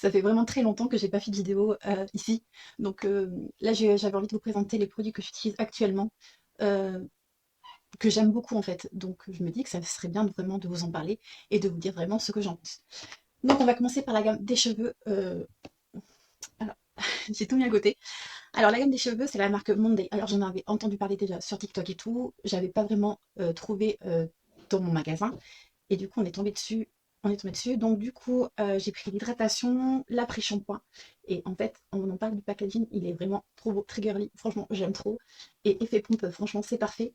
Ça fait vraiment très longtemps que j'ai pas fait de vidéo ici. Donc là, j'avais envie de vous présenter les produits que j'utilise actuellement, euh, que j'aime beaucoup en fait. Donc je me dis que ça serait bien vraiment de vous en parler et de vous dire vraiment ce que j'en pense. Donc on va commencer par la gamme des cheveux. Alors, j'ai tout mis à côté. Alors la gamme des cheveux, c'est la marque Monday. Alors j'en avais entendu parler déjà sur TikTok et tout. J'avais pas vraiment trouvé dans mon magasin. Et du coup, on est tombé dessus. On est tombé dessus. Donc du coup, j'ai pris l'hydratation, l'après-shampoing. Et en fait, on en parle du packaging, il est vraiment trop beau, très girly. Franchement, j'aime trop. Et effet pompe, franchement, c'est parfait.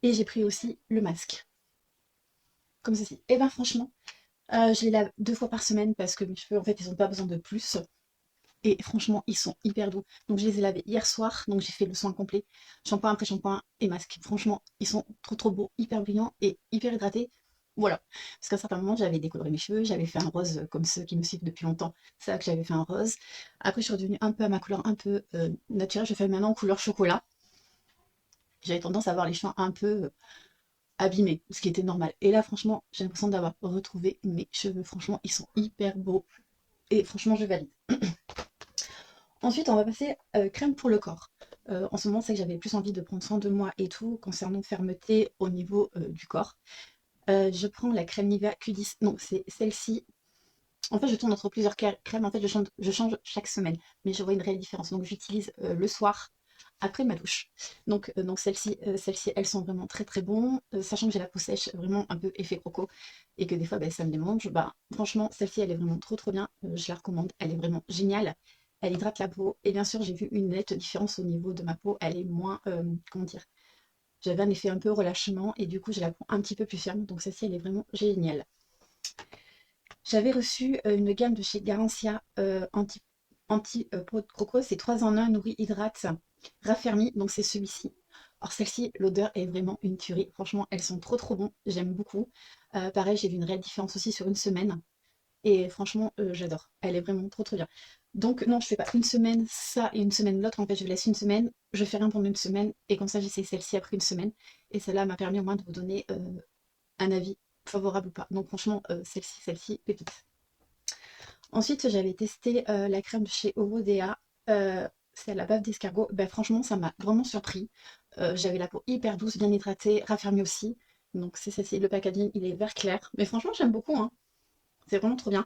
Et j'ai pris aussi le masque, comme ceci. Et ben franchement, je les lave 2 fois par semaine parce que mes cheveux, en fait, ils n'ont pas besoin de plus. Et franchement, ils sont hyper doux. Donc je les ai lavés hier soir, donc j'ai fait le soin complet. Shampoing après shampoing et masque. Franchement, ils sont trop trop beaux, hyper brillants et hyper hydratés. Voilà. Parce qu'à un certain moment, j'avais décoloré mes cheveux, j'avais fait un rose comme ceux qui me suivent depuis longtemps. C'est là que j'avais fait un rose. Après, je suis redevenue un peu à ma couleur un peu naturelle. Je fais maintenant en couleur chocolat. J'avais tendance à avoir les cheveux un peu abîmés, ce qui était normal. Et là, franchement, j'ai l'impression d'avoir retrouvé mes cheveux. Franchement, ils sont hyper beaux. Et franchement, je valide. Ensuite, on va passer crème pour le corps. En ce moment, c'est que j'avais plus envie de prendre soin de moi et tout concernant fermeté au niveau du corps. Je prends la crème Nivea Q10. Non, c'est celle-ci. En fait, je tourne entre plusieurs crèmes. En fait, je change chaque semaine. Mais je vois une réelle différence. Donc, j'utilise le soir après ma douche. Donc celles-ci, elles sont vraiment très très bonnes. Sachant que j'ai la peau sèche, vraiment un peu effet croco. Et que des fois, ben, ça me démange. Bah, franchement, celle-ci, elle est vraiment trop trop bien. Je la recommande. Elle est vraiment géniale. Elle hydrate la peau. Et bien sûr, j'ai vu une nette différence au niveau de ma peau. Elle est moins, comment dire, j'avais un effet un peu relâchement. Et du coup, j'ai la peau un petit peu plus ferme. Donc celle-ci, elle est vraiment géniale. J'avais reçu une gamme de chez Garancia peau de coco, c'est 3 en un, nourri, hydrate, raffermi, donc c'est celui-ci. Alors celle-ci, l'odeur est vraiment une tuerie. Franchement, elles sont trop trop bon, j'aime beaucoup. Pareil, j'ai vu une réelle différence aussi sur une semaine. Et franchement, j'adore. Elle est vraiment trop trop bien. Donc non, je fais pas une semaine ça et une semaine l'autre. En fait, je laisse une semaine, je fais rien pendant une semaine. Et comme ça, j'essaie celle-ci après une semaine. Et celle-là m'a permis au moins de vous donner un avis favorable ou pas. Donc franchement, celle-ci, pépite. Ensuite, j'avais testé la crème de chez Orodea. C'est à la bave d'escargot. Ben, franchement, ça m'a vraiment surpris. J'avais la peau hyper douce, bien hydratée, raffermie aussi. Donc c'est celle-ci. Le packaging, il est vert clair. Mais franchement, j'aime beaucoup, hein. C'est vraiment trop bien.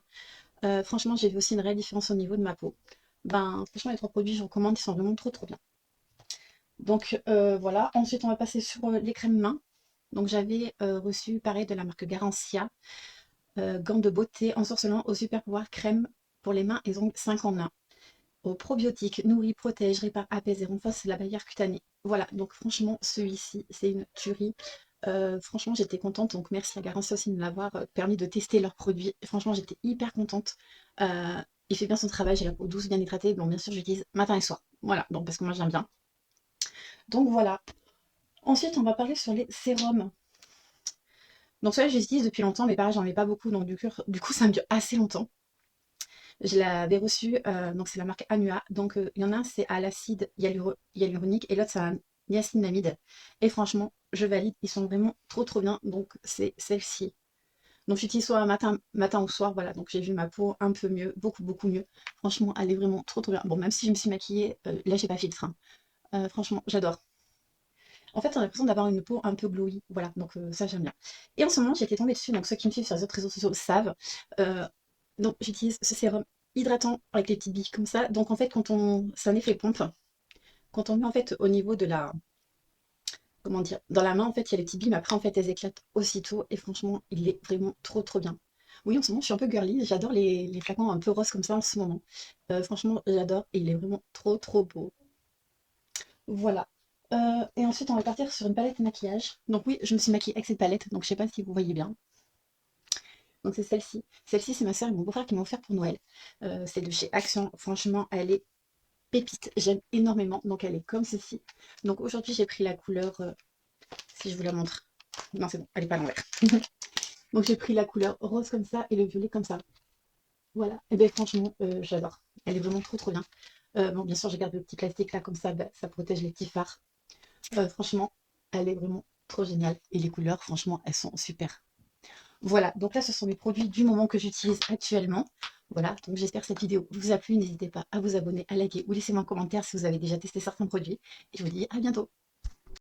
Franchement, j'ai vu aussi une réelle différence au niveau de ma peau. Ben, franchement, les 3 produits, je recommande, ils sont vraiment trop trop bien. Donc voilà. Ensuite, on va passer sur les crèmes mains. Donc j'avais reçu pareil de la marque Garancia. Gants de beauté ensorcelant au super pouvoir crème pour les mains et ongles 5 en 1. Au probiotique, nourrit, protège, répare, apaise et renforce la barrière cutanée. Voilà, donc franchement, celui-ci, c'est une tuerie. Franchement, j'étais contente, donc merci à Garantia aussi de me l'avoir permis de tester leurs produits. Franchement, j'étais hyper contente. Il fait bien son travail, j'ai la peau douce, bien hydratée. Bon, bien sûr, j'utilise matin et soir. Voilà, donc parce que moi j'aime bien. Donc voilà. Ensuite, on va parler sur les sérums. Donc ça, j'utilise depuis longtemps, mais pareil, j'en ai pas beaucoup, donc du coup, ça me dure assez longtemps. Je l'avais reçu, donc c'est la marque Anua. Donc il y en a un, c'est à l'acide hyaluronique et l'autre, c'est un niacinamide. Et franchement, je valide, ils sont vraiment trop trop bien. Donc c'est celle-ci. Donc j'utilise soit matin ou soir, voilà. Donc j'ai vu ma peau un peu mieux, beaucoup beaucoup mieux. Franchement, elle est vraiment trop trop bien. Bon, même si je me suis maquillée, là j'ai pas filtre, hein. Franchement, j'adore. En fait, on a l'impression d'avoir une peau un peu glowy. Voilà, donc ça j'aime bien. Et en ce moment, j'ai été tombée dessus, donc ceux qui me suivent sur les autres réseaux sociaux le savent. Euh, donc j'utilise ce sérum hydratant avec les petites billes comme ça. Donc en fait, c'est un effet pompe. Quand on met en fait au niveau de la, comment dire, dans la main, en fait, il y a les petites billes, mais après, en fait, elles éclatent aussitôt. Et franchement, il est vraiment trop, trop bien. Oui, en ce moment, je suis un peu girly. J'adore les flacons un peu roses comme ça en ce moment. Franchement, j'adore. Et il est vraiment trop, trop beau. Voilà. Et ensuite, on va partir sur une palette maquillage. Donc oui, je me suis maquillée avec cette palette. Donc je sais pas si vous voyez bien. Donc c'est celle-ci. Celle-ci, c'est ma soeur et mon beau-frère qui m'ont offert pour Noël. C'est de chez Action. Franchement, elle est pépite. J'aime énormément. Donc elle est comme ceci. Donc aujourd'hui, j'ai pris la couleur, si je vous la montre. Non, c'est bon, elle est pas à l'envers. Donc j'ai pris la couleur rose comme ça et le violet comme ça. Voilà. Et bien franchement, j'adore. Elle est vraiment trop trop bien. Bon, bien sûr, je garde le petit plastique là comme ça, bah, ça protège les petits fards. Franchement, elle est vraiment trop géniale. Et les couleurs, franchement, elles sont super. Voilà, donc là, ce sont mes produits du moment que j'utilise actuellement. Voilà, donc j'espère que cette vidéo vous a plu. N'hésitez pas à vous abonner, à liker ou laissez-moi un commentaire si vous avez déjà testé certains produits. Et je vous dis à bientôt.